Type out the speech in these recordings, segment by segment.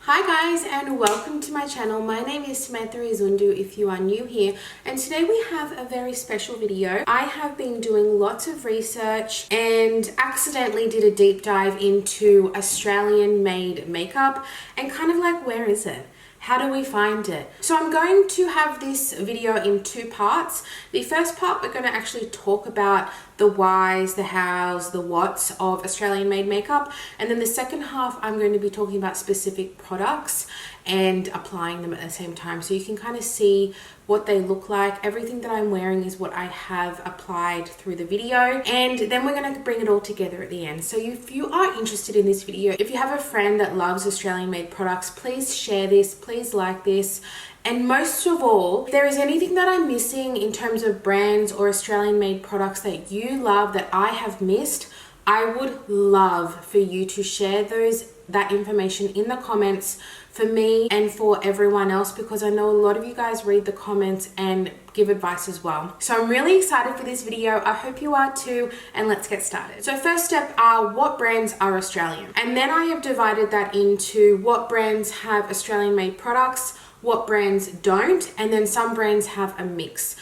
Hi guys, and welcome to my channel. My name is Samantha Izundu if you are new here, and today we have a very special video. I have been doing lots of research and accidentally did a deep dive into Australian made makeup and kind of like, where is it? How do we find it? So I'm going to have this video in two parts. The first part, we're going to actually talk about the whys, the hows, the whats of Australian made makeup. And then the second half, I'm going to be talking about specific products and applying them at the same time. So you can kind of see what they look like. Everything that I'm wearing is what I have applied through the video. And then we're going to bring it all together at the end. So if you are interested in this video, if you have a friend that loves Australian made products, please share this, please like this. And most of all, if there is anything that I'm missing in terms of brands or Australian made products that you love that I have missed, I would love for you to share that information in the comments for me and for everyone else, because I know a lot of you guys read the comments and give advice as well. So I'm really excited for this video. I hope you are too, and let's get started. So first step are what brands are Australian, and then I have divided that into what brands have Australian made products, what brands don't, and then some brands have a mix.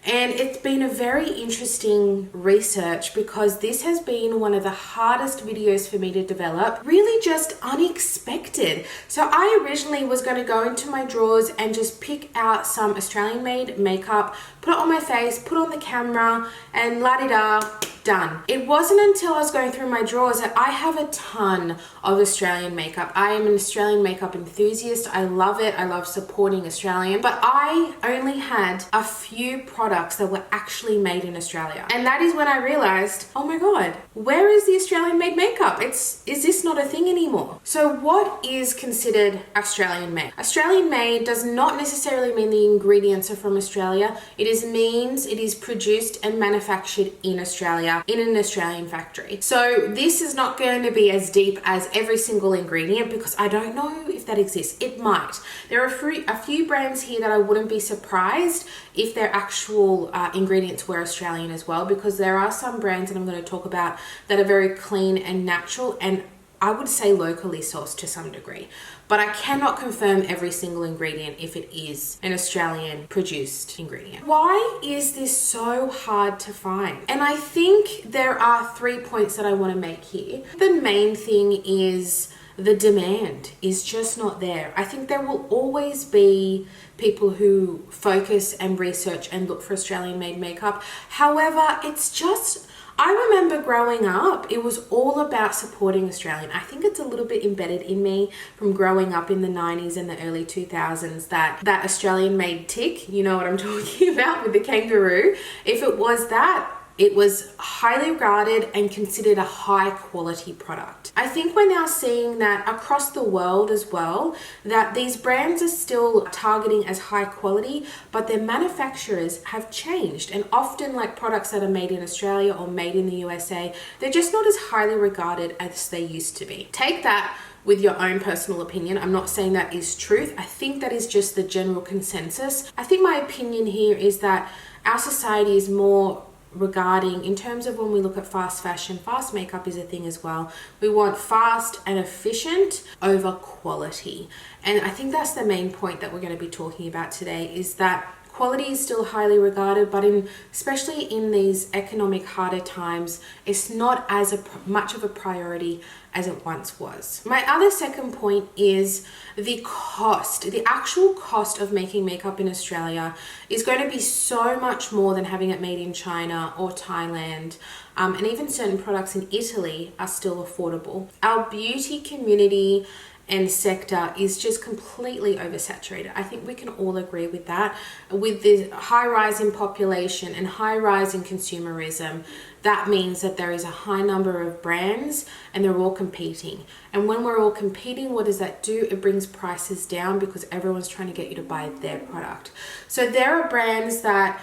And it's been a very interesting research because this has been one of the hardest videos for me to develop, really just unexpected. So I originally was going to go into my drawers and just pick out some Australian made makeup, put it on my face, put on the camera, and la-di-da, done. It wasn't until I was going through my drawers that I have a ton of Australian makeup. I am an Australian makeup enthusiast. I love it. I love supporting Australian, but I only had a few products that were actually made in Australia. And that is when I realized, oh my God, where is the Australian made makeup? Is this not a thing anymore? So what is considered Australian made? Australian made does not necessarily mean the ingredients are from Australia. It means it is produced and manufactured in Australia, in an Australian factory. So this is not going to be as deep as every single ingredient because I don't know if that exists. It might. There are a few brands here that I wouldn't be surprised if their actual ingredients were Australian as well, because there are some brands that I'm going to talk about that are very clean and natural, and I would say locally sourced to some degree. But I cannot confirm every single ingredient if it is an Australian produced ingredient. Why is this so hard to find? And I think there are 3 points that I want to make here. The main thing is the demand is just not there. I think there will always be people who focus and research and look for Australian made makeup. However, I remember growing up, it was all about supporting Australian. I think it's a little bit embedded in me from growing up in the 90s and the early 2000s that Australian made tick, you know what I'm talking about with the kangaroo. If it was that, it was highly regarded and considered a high quality product. I think we're now seeing that across the world as well, that these brands are still targeting as high quality, but their manufacturers have changed. And often like products that are made in Australia or made in the USA, they're just not as highly regarded as they used to be. Take that with your own personal opinion. I'm not saying that is truth. I think that is just the general consensus. I think my opinion here is that our society is more regarding, in terms of when we look at fast fashion, fast makeup is a thing as well. We want fast and efficient over quality. And I think that's the main point that we're going to be talking about today, is that quality is still highly regarded, but especially in these economic harder times, it's not as much of a priority as it once was. My other second point is the cost. The actual cost of making makeup in Australia is going to be so much more than having it made in China or Thailand. And even certain products in Italy are still affordable. Our beauty community and sector is just completely oversaturated. I think we can all agree with that. With the high rise in population and high rise in consumerism, that means that there is a high number of brands and they're all competing. And when we're all competing, what does that do? It brings prices down because everyone's trying to get you to buy their product. So there are brands that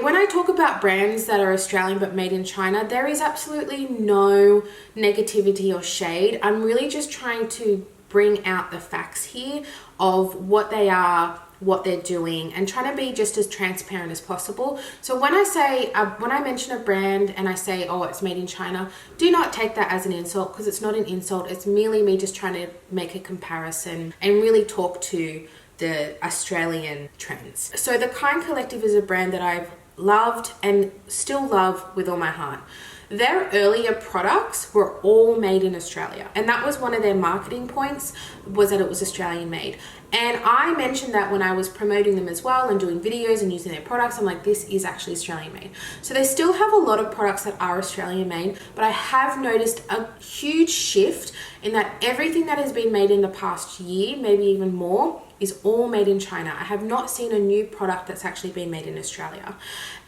when I talk about brands that are Australian but made in China, there is absolutely no negativity or shade. I'm really just trying to bring out the facts here of what they are, what they're doing, and trying to be just as transparent as possible. So when I say, when I mention a brand and I say, oh, it's made in China, do not take that as an insult, because it's not an insult. It's merely me just trying to make a comparison and really talk to the Australian trends. So the Kind Collective is a brand that I've loved and still love with all my heart. Their earlier products were all made in Australia, and that was one of their marketing points, was that it was Australian made. And I mentioned that when I was promoting them as well and doing videos and using their products. I'm like, this is actually Australian made. So they still have a lot of products that are Australian made, but I have noticed a huge shift in that everything that has been made in the past year, maybe even more, is all made in China. I have not seen a new product that's actually been made in Australia.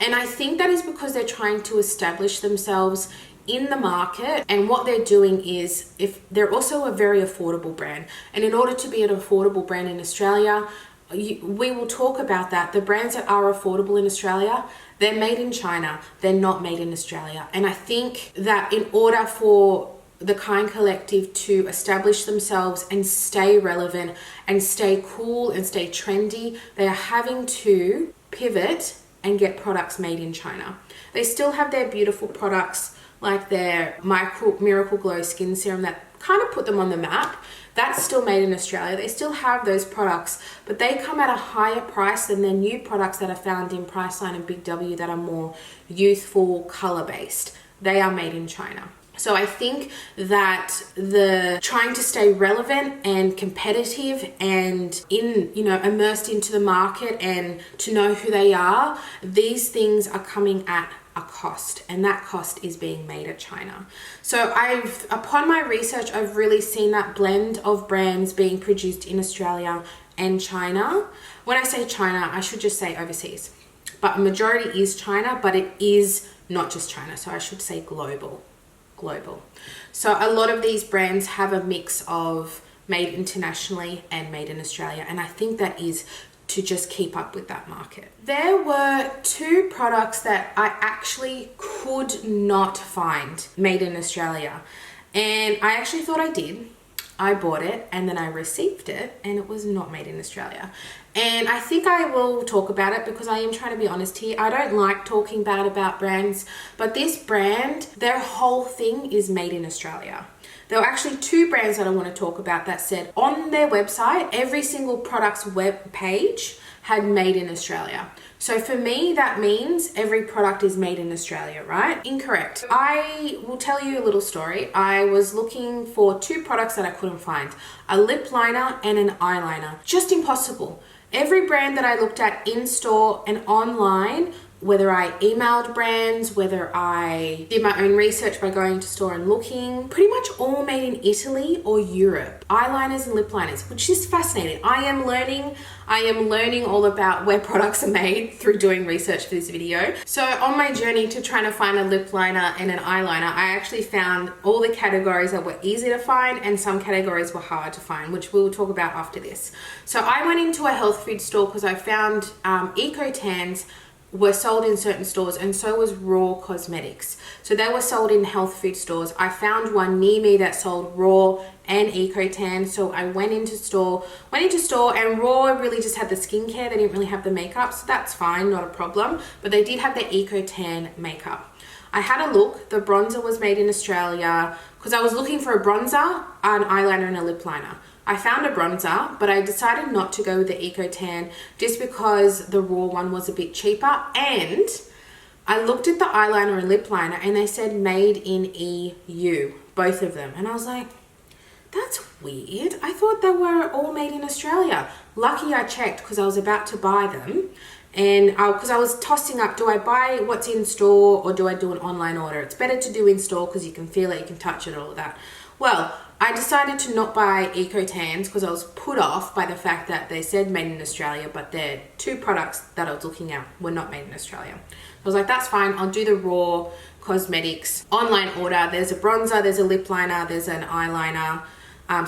And I think that is because they're trying to establish themselves in the market, and what they're doing is, if they're also a very affordable brand, and in order to be an affordable brand in Australia, we will talk about that. The brands that are affordable in Australia, they're made in China, they're not made in Australia. And I think that in order for the Kind Collective to establish themselves and stay relevant and stay cool and stay trendy, they are having to pivot and get products made in China. They still have their beautiful products like their Miracle Glow Skin Serum that kind of put them on the map. That's still made in Australia. They still have those products, but they come at a higher price than their new products that are found in Priceline and Big W that are more youthful, color-based. They are made in China. So I think that the trying to stay relevant and competitive and immersed into the market and to know who they are, these things are coming at a cost, and that cost is being made at China. So upon my research, I've really seen that blend of brands being produced in Australia and China. When I say China, I should just say overseas, but a majority is China, but it is not just China. So I should say global. So a lot of these brands have a mix of made internationally and made in Australia, and I think that is to just keep up with that market. There were 2 products that I actually could not find made in Australia, and I actually thought I did. I bought it and then I received it and it was not made in Australia. And I think I will talk about it because I am trying to be honest here. I don't like talking bad about brands, but this brand, their whole thing is made in Australia. There were actually 2 brands that I want to talk about that said on their website, every single product's web page had made in Australia. So for me, that means every product is made in Australia, right? Incorrect. I will tell you a little story. I was looking for 2 products that I couldn't find, a lip liner and an eyeliner. Just impossible. Every brand that I looked at in store and online, whether I emailed brands, whether I did my own research by going to store and looking, pretty much all made in Italy or Europe. Eyeliners and lip liners, which is fascinating. I am learning all about where products are made through doing research for this video. So on my journey to trying to find a lip liner and an eyeliner, I actually found all the categories that were easy to find and some categories were hard to find, which we will talk about after this. So I went into a health food store because I found Eco Tans were sold in certain stores, and so was Raw Cosmetics. So they were sold in health food stores. I found one near me that sold Raw and Eco Tan, so I went into store, and Raw really just had the skincare. They didn't really have the makeup, so that's fine, not a problem. But they did have the Eco Tan makeup. I had a look. The bronzer was made in Australia because I was looking for a bronzer, an eyeliner, and a lip liner. I found a bronzer, but I decided not to go with the Eco Tan just because the Raw one was a bit cheaper. And I looked at the eyeliner and lip liner and they said made in EU, both of them. And I was like, that's weird. I thought they were all made in Australia. Lucky I checked because I was about to buy them. And because I was tossing up, do I buy what's in store or do I do an online order? It's better to do in store because you can feel it, you can touch it, all of that. Well, I decided to not buy Eco Tans because I was put off by the fact that they said made in Australia, but their 2 products that I was looking at were not made in Australia. I was like, that's fine. I'll do the Raw Cosmetics online order. There's a bronzer, there's a lip liner, there's an eyeliner.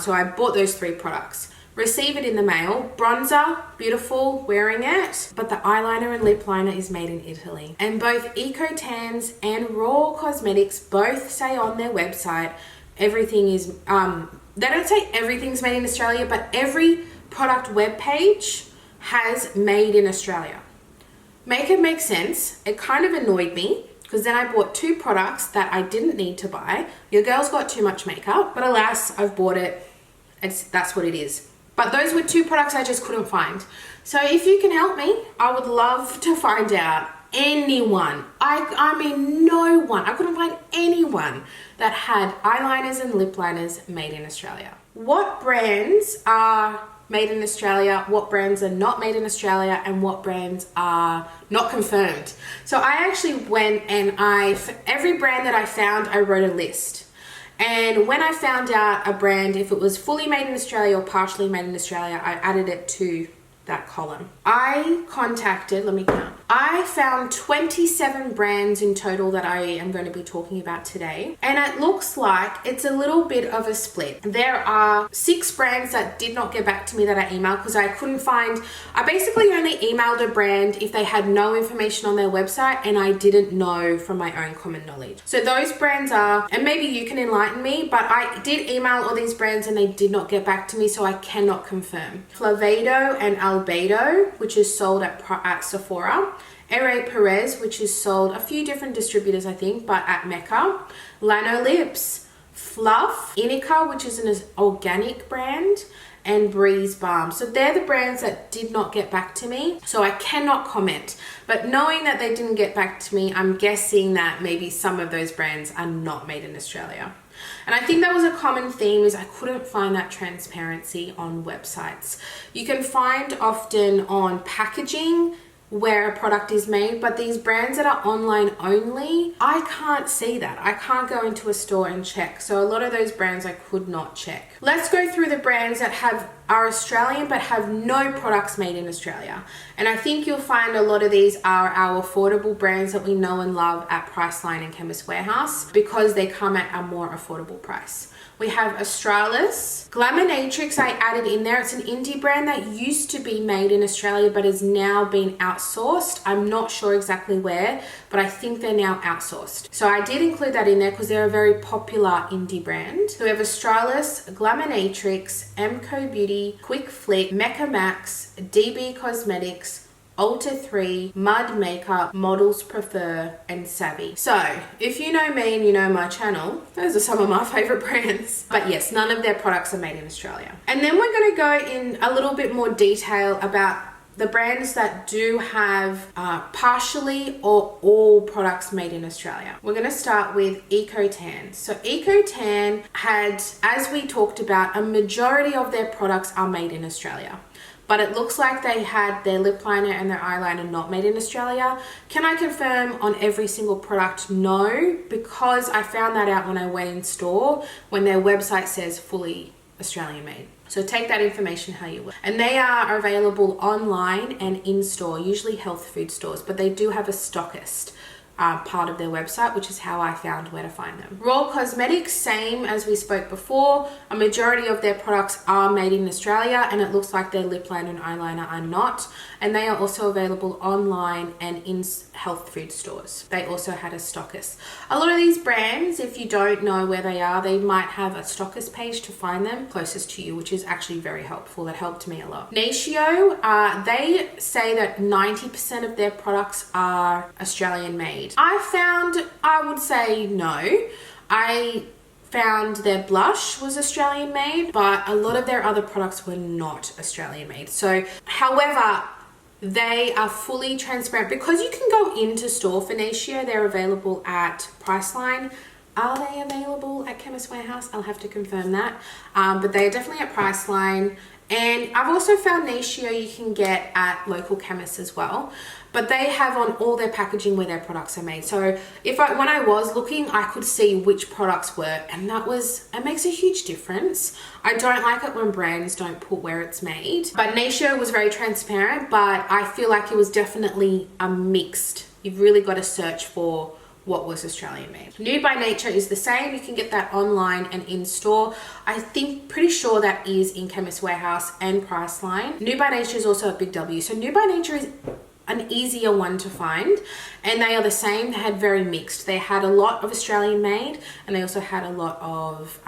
So I bought those 3 products. Receive it in the mail. Bronzer, beautiful, wearing it. But the eyeliner and lip liner is made in Italy. And both Eco Tans and Raw Cosmetics both say on their website, everything is, they don't say everything's made in Australia, but every product web page has made in Australia. Make it make sense. It kind of annoyed me because then I bought 2 products that I didn't need to buy. Your girl's got too much makeup, but alas, I've bought it. That's what it is. But those were 2 products I just couldn't find. So if you can help me, I would love to find out anyone. I mean, no one. I couldn't find anyone that had eyeliners and lip liners made in Australia. What brands are made in Australia, what brands are not made in Australia, and what brands are not confirmed. So I actually went and for every brand that I found, I wrote a list. And when I found out a brand, if it was fully made in Australia or partially made in Australia, I added it to that column. I contacted, let me count. I found 27 brands in total that I am going to be talking about today. And it looks like it's a little bit of a split. There are 6 brands that did not get back to me that I emailed because I couldn't find, I basically only emailed a brand if they had no information on their website and I didn't know from my own common knowledge. So those brands are, and maybe you can enlighten me, but I did email all these brands and they did not get back to me, so I cannot confirm. Flavado and Albedo, which is sold at Sephora. Ere Perez, which is sold a few different distributors, I think, but at Mecca. Lano Lips, Fluff, Inica, which is an organic brand, and Breeze Balm. So they're the brands that did not get back to me, so I cannot comment. But knowing that they didn't get back to me, I'm guessing that maybe some of those brands are not made in Australia. And I think that was a common theme, is I couldn't find that transparency on websites. You can find often on packaging where a product is made, but these brands that are online only, I can't see that. I can't go into a store and check. So a lot of those brands I could not check. Let's go through the brands that are Australian but have no products made in Australia. And I think you'll find a lot of these are our affordable brands that we know and love at Priceline and Chemist Warehouse because they come at a more affordable price. We have Australis. Glaminatrix I added in there. It's an indie brand that used to be made in Australia but is now being outsourced. I'm not sure exactly where, but I think they're now outsourced. So I did include that in there because they're a very popular indie brand. So we have Australis, Glaminatrix, Emco Beauty, Quick Flick, Mecca Max, DB Cosmetics, Ulta 3, Mud Makeup, Models Prefer, and Savvy. So if you know me and you know my channel, those are some of my favorite brands. But yes, none of their products are made in Australia. And then we're going to go in a little bit more detail about the brands that do have partially or all products made in Australia. We're going to start with Ecotan. So Ecotan had, as we talked about, a majority of their products are made in Australia. But it looks like they had their lip liner and their eyeliner not made in Australia. Can I confirm on every single product? No, because I found that out when I went in store, when their website says fully Australian made. So take that information how you will. And they are available online and in store, usually health food stores, but they do have a stockist part of their website, which is how I found where to find them. Raw Cosmetics, same as we spoke before. A majority of their products are made in Australia, and it looks like their lip liner and eyeliner are not. And they are also available online and in health food stores. They also had a stockist. A lot of these brands, if you don't know where they are, they might have a stockist page to find them closest to you, which is actually very helpful. That helped me a lot. Natio, they say that 90% of their products are Australian made. I would say no. I found their blush was Australian made, but a lot of their other products were not Australian made. So, however, they are fully transparent because you can go into store for Natio. They're available at Priceline. Are they available at Chemist Warehouse? I'll have to confirm that. But they are definitely at Priceline. And I've also found Natio you can get at local chemists as well, but they have on all their packaging where their products are made. So when I was looking, I could see which products were, and it makes a huge difference. I don't like it when brands don't put where it's made, but Natio was very transparent, but I feel like it was definitely a mixed. You've really got to search for what was Australian made. Nude by Nature is the same. You can get that online and in store. Pretty sure that is in Chemist Warehouse and Priceline. Nude by Nature is also a big W. So Nude by Nature is an easier one to find, and they are the same. They had very mixed. They had a lot of Australian made, and they also had a lot of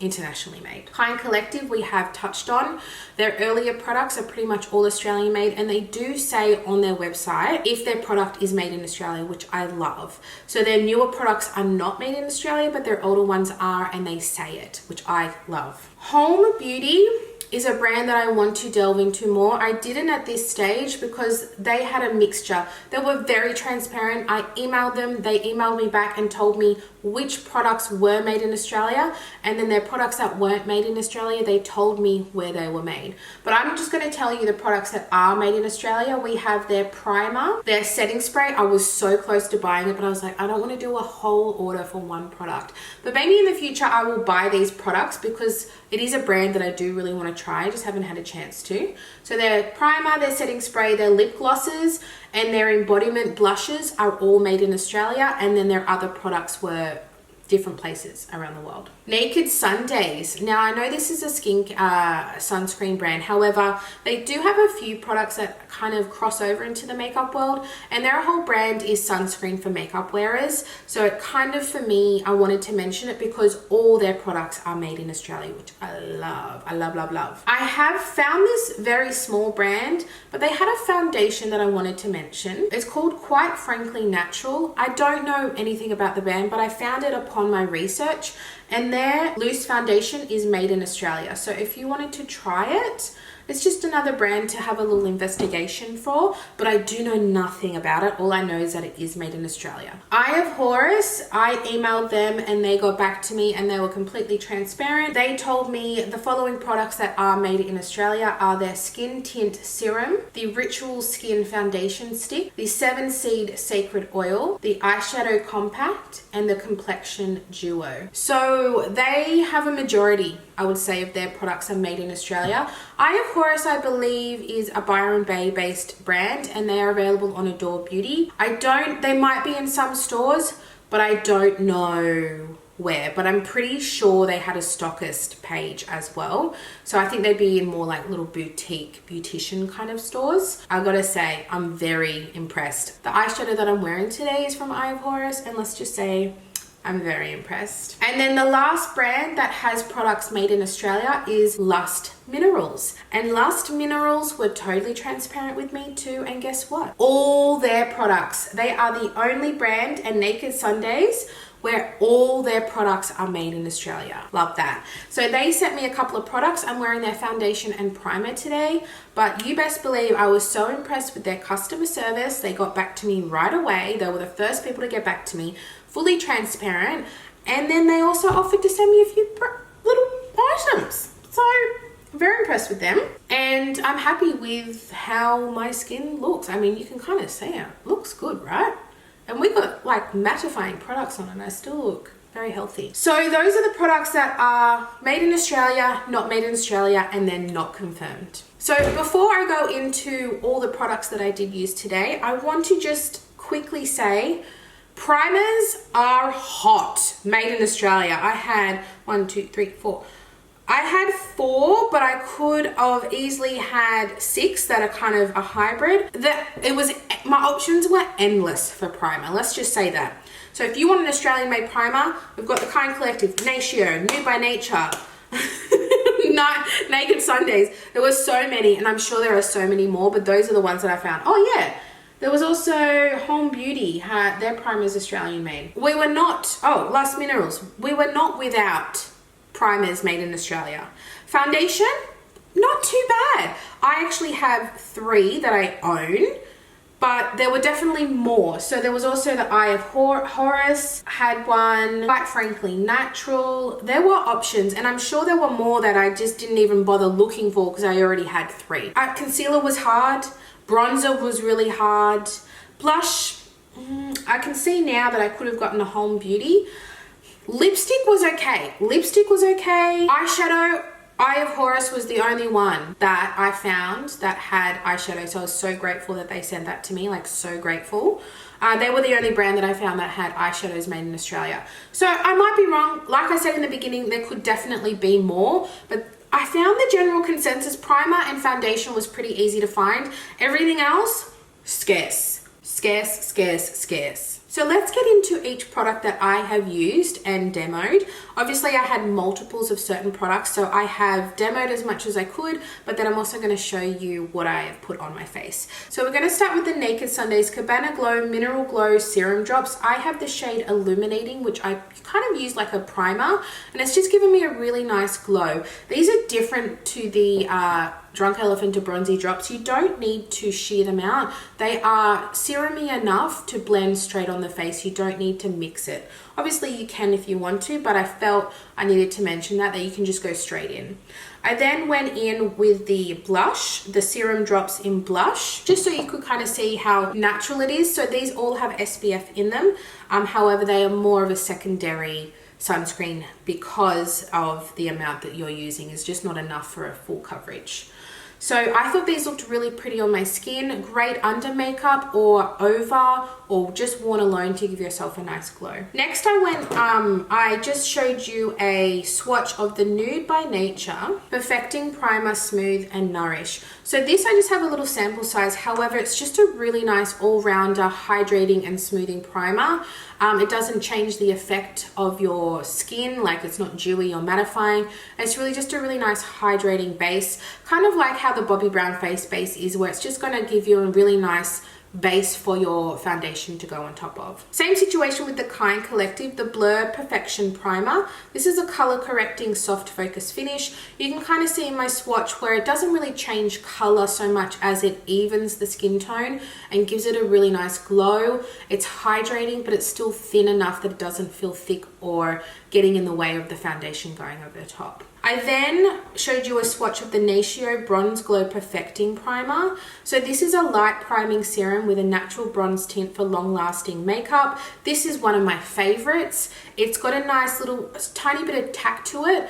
internationally made. Kind Collective we have touched on. Their earlier products are pretty much all Australian made, and they do say on their website if their product is made in Australia, which I love. So their newer products are not made in Australia, but their older ones are, and they say it, which I love. Home Beauty is a brand that I want to delve into more. I didn't at this stage because they had a mixture. They were very transparent. I emailed them, they emailed me back and told me which products were made in Australia, and then their products that weren't made in Australia, they told me where they were made. But I'm just going to tell you the products that are made in Australia. We have their primer, their setting spray. I was so close to buying it, but I was like, I don't want to do a whole order for one product. But maybe in the future I will buy these products because it is a brand that I do really want to try. I just haven't had a chance to. So their primer, their setting spray, their lip glosses, and their embodiment blushes are all made in Australia, and then their other products were different places around the world. Naked Sundays. Now I know this is a sunscreen brand, however they do have a few products that kind of cross over into the makeup world, and their whole brand is sunscreen for makeup wearers. So it kind of, for me, I wanted to mention it because all their products are made in Australia, which I love. I love, love, love. I have found this very small brand, but they had a foundation that I wanted to mention. It's called Quite Frankly Natural. I don't know anything about the brand, but I found it upon my research, and their loose foundation is made in Australia. So if you wanted to try it, it's just another brand to have a little investigation for, but I do know nothing about it. All I know is that it is made in Australia. Eye of Horus, I emailed them and they got back to me and they were completely transparent. They told me the following products that are made in Australia are their Skin Tint Serum, the Ritual Skin Foundation Stick, the 7-Seed Sacred Oil, the Eyeshadow Compact, and the Complexion Duo. So they have a majority, I would say, of their products are made in Australia. Eye of Horus, I believe, is a Byron Bay based brand, and they are available on Adore Beauty. They might be in some stores, but I don't know where, but I'm pretty sure they had a stockist page as well. So I think they'd be in more like little boutique beautician kind of stores. I gotta say, I'm very impressed. The eyeshadow that I'm wearing today is from Eye of Horus, and let's just say I'm very impressed. And then the last brand that has products made in Australia is Lust Minerals. And Lust Minerals were totally transparent with me too, and guess what? All their products, they are the only brand, and Naked Sundays, where all their products are made in Australia. Love that. So they sent me a couple of products. I'm wearing their foundation and primer today, but you best believe I was so impressed with their customer service. They got back to me right away. They were the first people to get back to me, fully transparent. And then they also offered to send me a few little items. So very impressed with them, and I'm happy with how my skin looks. I mean, you can kind of see it looks good, right? And we got like mattifying products on, and I still look very healthy. So those are the products that are made in Australia, not made in Australia, and then not confirmed. So before I go into all the products that I did use today, I want to just quickly say primers are hot, made in Australia. I had 4, but I could have easily had 6 that are kind of a hybrid. My options were endless for primer. Let's just say that. So if you want an Australian made primer, we've got the Kind Collective, Natio, Nude by Nature, Naked Sundays. There were so many, and I'm sure there are so many more, but those are the ones that I found. Oh yeah, there was also Home Beauty, their primer is Australian made. Lust Minerals. We were not without primers made in Australia. Foundation, not too bad. I actually have 3 that I own, but there were definitely more. So there was also the Eye of Horus, had one, Quite Frankly Natural. There were options, and I'm sure there were more that I just didn't even bother looking for because I already had 3. Concealer was hard. Bronzer was really hard. Blush, I can see now that I could have gotten a Home Beauty. Lipstick was okay. Eyeshadow, Eye of Horus was the only one that I found that had eyeshadow. So I was so grateful that they sent that to me, like so grateful. They were the only brand that I found that had eyeshadows made in Australia. So I might be wrong. Like I said in the beginning, there could definitely be more, but I found the general consensus primer and foundation was pretty easy to find. Everything else, scarce, scarce, scarce, scarce. So let's get into each product that I have used and demoed. Obviously I had multiples of certain products, so I have demoed as much as I could, but then I'm also going to show you what I have put on my face. So we're going to start with the Naked Sundays Cabana Glow Mineral Glow Serum Drops. I have the shade Illuminating, which I kind of use like a primer, and it's just given me a really nice glow. These are different to the Drunk Elephant to Bronzy drops. You don't need to sheer them out. They are serumy enough to blend straight on the face. You don't need to mix it. Obviously you can if you want to, but I felt I needed to mention that you can just go straight in. I then went in with the blush, the Serum Drops in Blush, just so you could kind of see how natural it is. So these all have SPF in them. However, they are more of a secondary sunscreen because of the amount that you're using is just not enough for a full coverage. So I thought these looked really pretty on my skin, great under makeup or over, or just worn alone to give yourself a nice glow. Next I just showed you a swatch of the Nude by Nature Perfecting Primer Smooth and Nourish. So this I just have a little sample size, however it's just a really nice all-rounder hydrating and smoothing primer. It doesn't change the effect of your skin, like it's not dewy or mattifying. It's really just a really nice hydrating base, kind of like how the Bobbi Brown face base is, where it's just going to give you a really nice base for your foundation to go on top of. Same situation with the Kind Collective, the Blur Perfection Primer. This is a color correcting soft focus finish. You can kind of see in my swatch where it doesn't really change color so much as it evens the skin tone and gives it a really nice glow. It's hydrating, but it's still thin enough that it doesn't feel thick or getting in the way of the foundation going over the top. I then showed you a swatch of the Natio Bronze Glow Perfecting Primer. So this is a light priming serum with a natural bronze tint for long-lasting makeup. This is one of my favorites. It's got a nice little tiny bit of tack to it,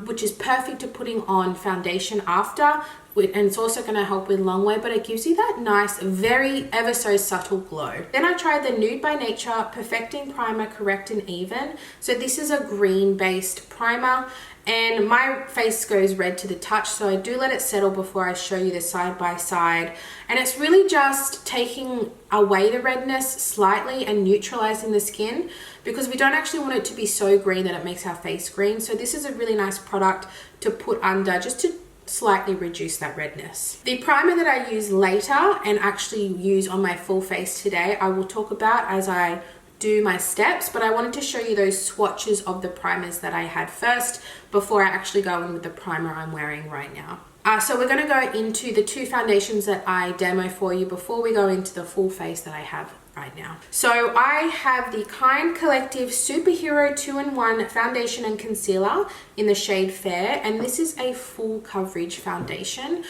which is perfect to putting on foundation after. And it's also going to help with long wear, but it gives you that nice, very ever so subtle glow. Then I tried the Nude by Nature Perfecting Primer Correct and Even. So this is a green based primer, and my face goes red to the touch, so I do let it settle before I show you the side by side. And it's really just taking away the redness slightly and neutralizing the skin, because we don't actually want it to be so green that it makes our face green. So this is a really nice product to put under just to slightly reduce that redness. The primer that I use later and actually use on my full face today, I will talk about as I do my steps, but I wanted to show you those swatches of the primers that I had first before I actually go in with the primer I'm wearing right now. So we're going to go into the two foundations that I demo for you before we go into the full face that I have right now. So I have the Kind Collective Superhero 2-in-1 Foundation and Concealer in the shade Fair, and this is a full coverage foundation.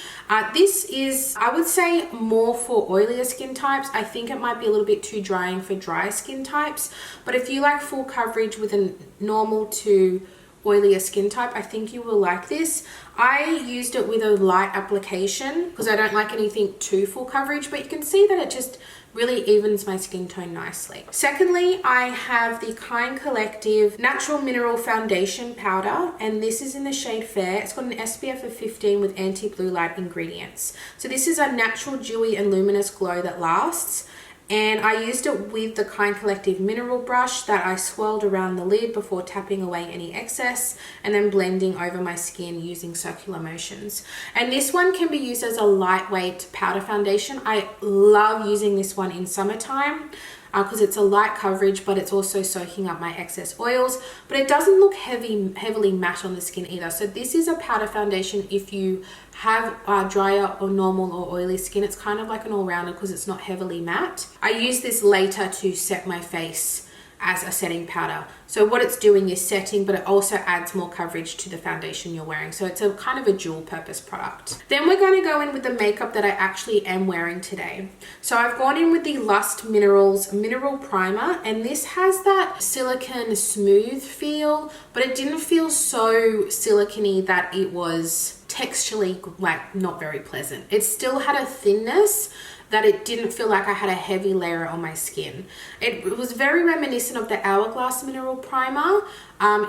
This is, I would say, more for oilier skin types. I think it might be a little bit too drying for dry skin types, but if you like full coverage with a normal to oilier skin type, I think you will like this. I used it with a light application because I don't like anything too full coverage, but you can see that it just really evens my skin tone nicely. Secondly, I have the Kind Collective Natural Mineral Foundation Powder, and this is in the shade Fair. It's got an SPF of 15 with anti-blue light ingredients. So this is a natural, dewy and luminous glow that lasts. And I used it with the Kind Collective mineral brush that I swirled around the lid before tapping away any excess and then blending over my skin using circular motions. And this one can be used as a lightweight powder foundation. I love using this one in summertime because it's a light coverage, but it's also soaking up my excess oils, but it doesn't look heavily matte on the skin either. So this is a powder foundation if you have drier or normal or oily skin. It's kind of like an all-rounder because it's not heavily matte. I use this later to set my face as a setting powder. So what it's doing is setting, but it also adds more coverage to the foundation you're wearing. So it's a kind of a dual purpose product. Then we're going to go in with the makeup that I actually am wearing today. So I've gone in with the Lust Minerals Mineral Primer, and this has that silicone smooth feel, but it didn't feel so silicone-y that it was texturally like not very pleasant. It still had a thinness that it didn't feel like I had a heavy layer on my skin. It was very reminiscent of the Hourglass Mineral Primer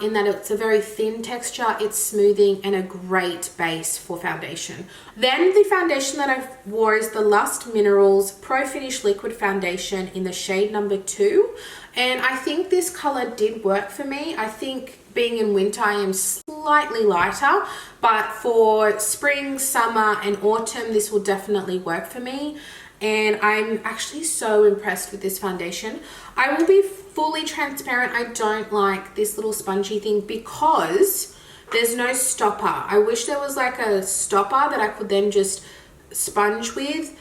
in that it's a very thin texture, it's smoothing, and a great base for foundation. Then the foundation that I wore is the Lust Minerals Pro Finish Liquid Foundation in the shade number 2. And I think this color did work for me. I think being in winter, I am slightly lighter, but for spring, summer, and autumn, this will definitely work for me. And I'm actually so impressed with this foundation. I will be fully transparent. I don't like this little spongy thing because there's no stopper. I wish there was like a stopper that I could then just sponge with.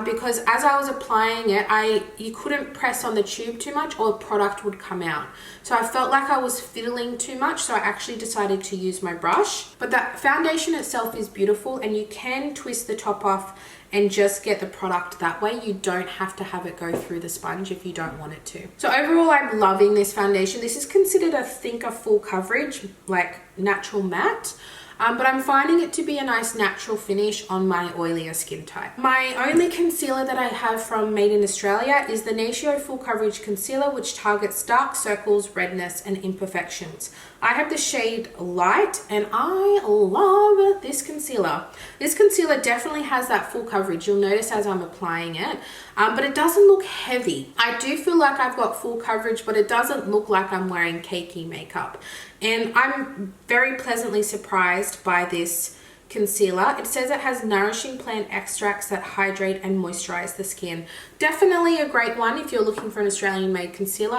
Because as I was applying it, you couldn't press on the tube too much or product would come out. So I felt like I was fiddling too much, so I actually decided to use my brush. But that foundation itself is beautiful, and you can twist the top off and just get the product that way. You don't have to have it go through the sponge if you don't want it to. So overall, I'm loving this foundation. This is considered, I think, a full coverage, like natural matte. But I'm finding it to be a nice natural finish on my oilier skin type. My only concealer that I have from Made in Australia is the Natio Full Coverage Concealer, which targets dark circles, redness, and imperfections. I have the shade Light, and I love this concealer. This concealer definitely has that full coverage. You'll notice as I'm applying it, but it doesn't look heavy. I do feel like I've got full coverage, but it doesn't look like I'm wearing cakey makeup. And I'm very pleasantly surprised by this concealer. It says it has nourishing plant extracts that hydrate and moisturize the skin. Definitely a great one if you're looking for an Australian made concealer.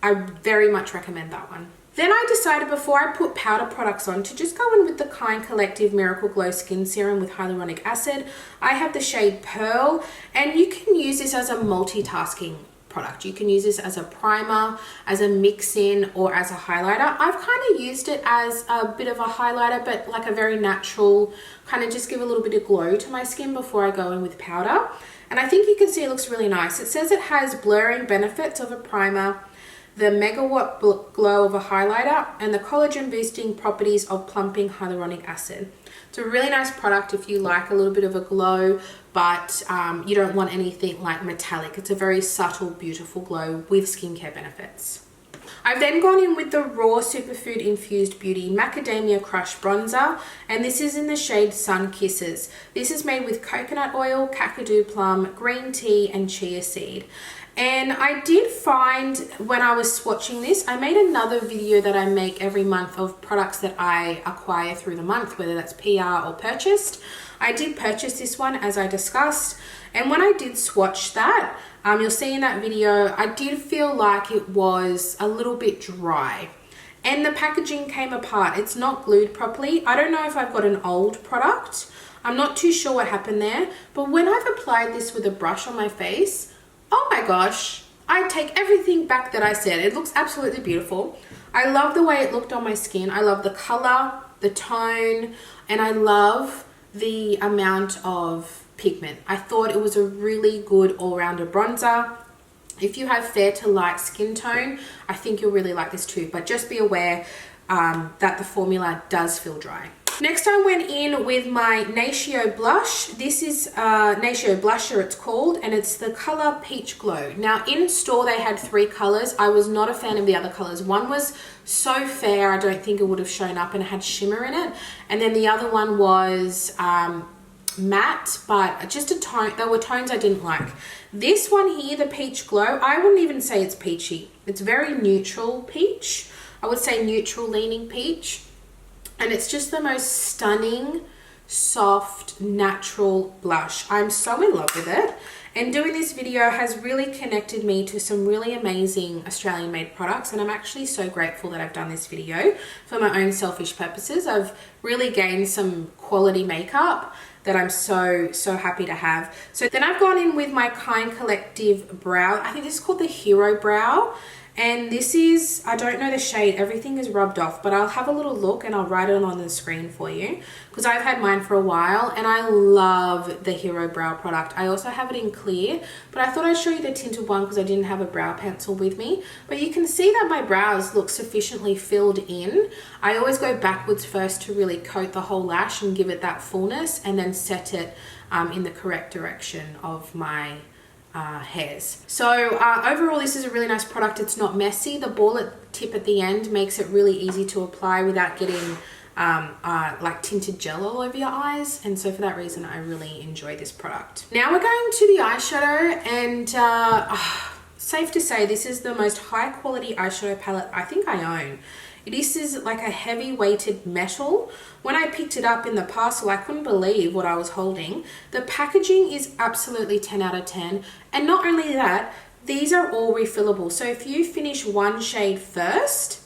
I very much recommend that one. Then I decided before I put powder products on to just go in with the Kind Collective Miracle Glow Skin Serum with hyaluronic acid. I have the shade Pearl, and you can use this as a multitasking product. You can use this as a primer, as a mix-in, or as a highlighter. I've kind of used it as a bit of a highlighter, but like a very natural, kind of just give a little bit of glow to my skin before I go in with powder. And I think you can see it looks really nice. It says it has blurring benefits of a primer, the megawatt glow of a highlighter, and the collagen boosting properties of plumping hyaluronic acid. It's a really nice product if you like a little bit of a glow, but you don't want anything like metallic. It's a very subtle, beautiful glow with skincare benefits. I've then gone in with the Raw Superfood Infused Beauty Macadamia Crush Bronzer, and this is in the shade Sun Kisses. This is made with coconut oil, kakadu plum, green tea, and chia seed. And I did find when I was swatching this, I made another video that I make every month of products that I acquire through the month, whether that's PR or purchased. I did purchase this one as I discussed, and when I did swatch that, you'll see in that video, I did feel like it was a little bit dry. And the packaging came apart. It's not glued properly. I don't know if I've got an old product. I'm not too sure what happened there, but when I've applied this with a brush on my face, oh my gosh, I take everything back that I said. It looks absolutely beautiful. I love the way it looked on my skin. I love the color, the tone, and I love the amount of pigment. I thought it was a really good all-rounder bronzer. If you have fair to light skin tone, I think you'll really like this too, but just be aware that the formula does feel dry. Next, I went in with my Natio blush. This is Natio Blusher, it's called, and it's the color Peach Glow. Now, in store, they had 3 colors. I was not a fan of the other colors. One was so fair, I don't think it would have shown up, and it had shimmer in it. And then the other one was matte, but just a tone. There were tones I didn't like. This one here, the Peach Glow, I wouldn't even say it's peachy. It's very neutral peach. I would say neutral leaning peach. And it's just the most stunning, soft, natural blush. I'm so in love with it. And doing this video has really connected me to some really amazing Australian made products. And I'm actually so grateful that I've done this video for my own selfish purposes. I've really gained some quality makeup that I'm so happy to have. So then I've gone in with my Kind Collective Brow. I think this is called the Hero Brow. And this is, I don't know the shade, everything is rubbed off, but I'll have a little look and I'll write it on the screen for you because I've had mine for a while and I love the Hero Brow product. I also have it in clear, but I thought I'd show you the tinted one because I didn't have a brow pencil with me. But you can see that my brows look sufficiently filled in. I always go backwards first to really coat the whole lash and give it that fullness, and then set it in the correct direction of my hairs. So overall, this is a really nice product. It's not messy. The ball tip at the end makes it really easy to apply without getting like tinted gel all over your eyes, and so for that reason I really enjoy this product. Now we're going to the eyeshadow, and safe to say this is the most high quality eyeshadow palette I think I own. This is like a heavy weighted metal. When I picked it up in the parcel, I couldn't believe what I was holding. The packaging is absolutely 10 out of 10. And not only that, these are all refillable. So if you finish one shade first,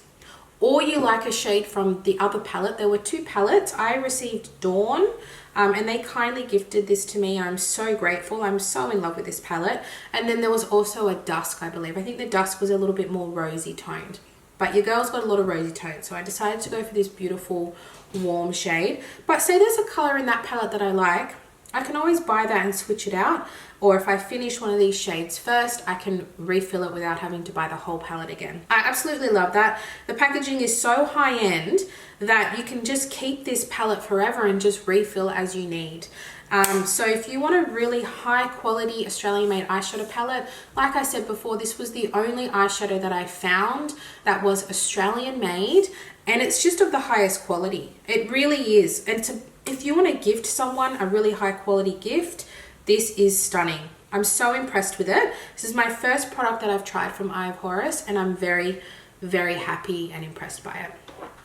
or you like a shade from the other palette, there were 2 palettes. I received Dawn, and they kindly gifted this to me. I'm so grateful. I'm so in love with this palette. And then there was also a Dusk, I believe. I think the Dusk was a little bit more rosy toned. But your girl's got a lot of rosy tones, so I decided to go for this beautiful warm shade. But say there's a color in that palette that I like, I can always buy that and switch it out. Or if I finish one of these shades first, I can refill it without having to buy the whole palette again. I absolutely love that. The packaging is so high end that you can just keep this palette forever and just refill as you need. So if you want a really high quality Australian made eyeshadow palette, like I said before, this was the only eyeshadow that I found that was Australian made, and it's just of the highest quality. It really is. And if you want to gift someone a really high quality gift, this is stunning. I'm so impressed with it. This is my first product that I've tried from Eye of Horus, and I'm very, very happy and impressed by it.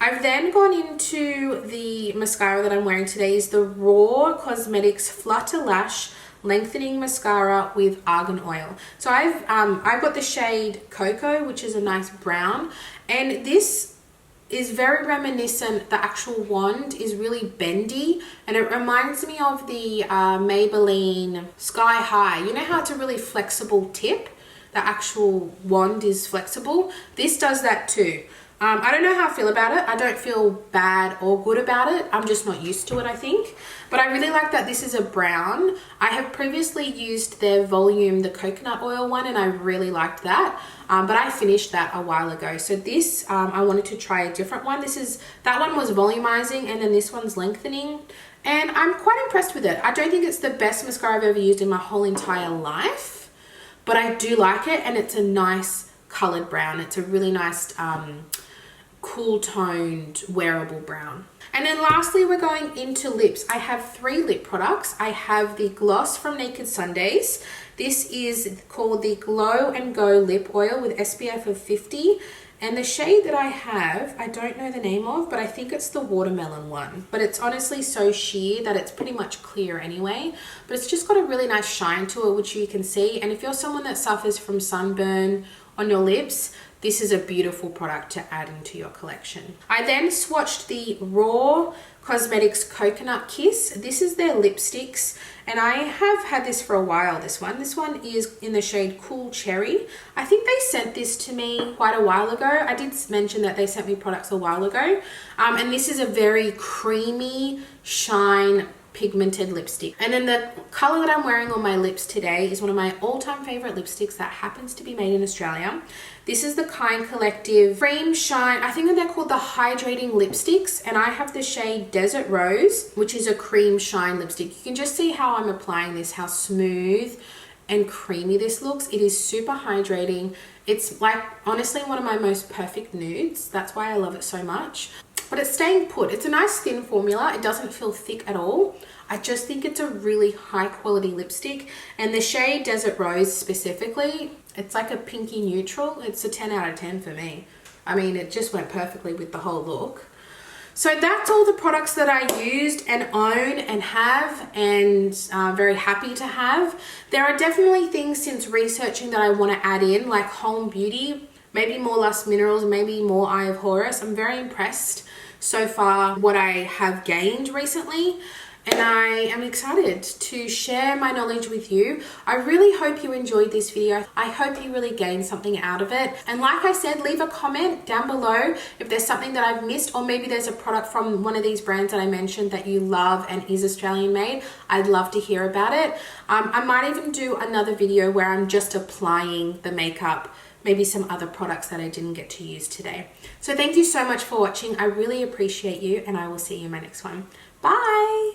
I've then gone into the mascara that I'm wearing today. Is the Raw Cosmetics Flutter Lash Lengthening Mascara with Argan Oil. So I've got the shade Cocoa, which is a nice brown, and this is very reminiscent. The actual wand is really bendy, and it reminds me of the Maybelline Sky High. You know how it's a really flexible tip? The actual wand is flexible. This does that too. I don't know how I feel about it. I don't feel bad or good about it. I'm just not used to it, I think. But I really like that this is a brown. I have previously used their Volume, the coconut oil one, and I really liked that. But I finished that a while ago. So this, I wanted to try a different one. That one was volumizing, and then this one's lengthening. And I'm quite impressed with it. I don't think it's the best mascara I've ever used in my whole entire life, but I do like it, and it's a nice colored brown. It's a really nice, cool toned wearable brown. And then lastly, we're going into lips. I have 3 lip products. I have the gloss from Naked Sundays. This is called the Glow and Go Lip Oil with SPF of 50. And the shade that I have, I don't know the name of, but I think it's the watermelon one. But it's honestly so sheer that it's pretty much clear anyway. But it's just got a really nice shine to it, which you can see. And if you're someone that suffers from sunburn on your lips, this is a beautiful product to add into your collection. I then swatched the Raw Cosmetics Coconut Kiss. This is their lipsticks, and I have had this for a while, this one. This one is in the shade Cool Cherry. I think they sent this to me quite a while ago. I did mention that they sent me products a while ago. And this is a very creamy shine pigmented lipstick. And then the color that I'm wearing on my lips today is one of my all-time favorite lipsticks that happens to be made in Australia. This is the Kind Collective Cream Shine. I think that they're called the Hydrating Lipsticks, and I have the shade Desert Rose, which is a cream shine lipstick. You can just see how I'm applying this, how smooth and creamy this looks. It is super hydrating. It's like honestly one of my most perfect nudes. That's why I love it so much. But it's staying put. It's a nice thin formula. It doesn't feel thick at all. I just think it's a really high quality lipstick. And the shade Desert Rose specifically, it's like a pinky neutral. It's a 10 out of 10 for me. I mean, it just went perfectly with the whole look. So that's all the products that I used and own and have, and very happy to have. There are definitely things since researching that I want to add in, like Home Beauty, maybe more Lush Minerals, maybe more Eye of Horus. I'm very impressed so far what I have gained recently. and I am excited to share my knowledge with you. I really hope you enjoyed this video. I hope you really gained something out of it. And like I said, leave a comment down below if there's something that I've missed, or maybe there's a product from one of these brands that I mentioned that you love and is Australian made. I'd love to hear about it. I might even do another video where I'm just applying the makeup, maybe some other products that I didn't get to use today. So thank you so much for watching. I really appreciate you, and I will see you in my next one. Bye.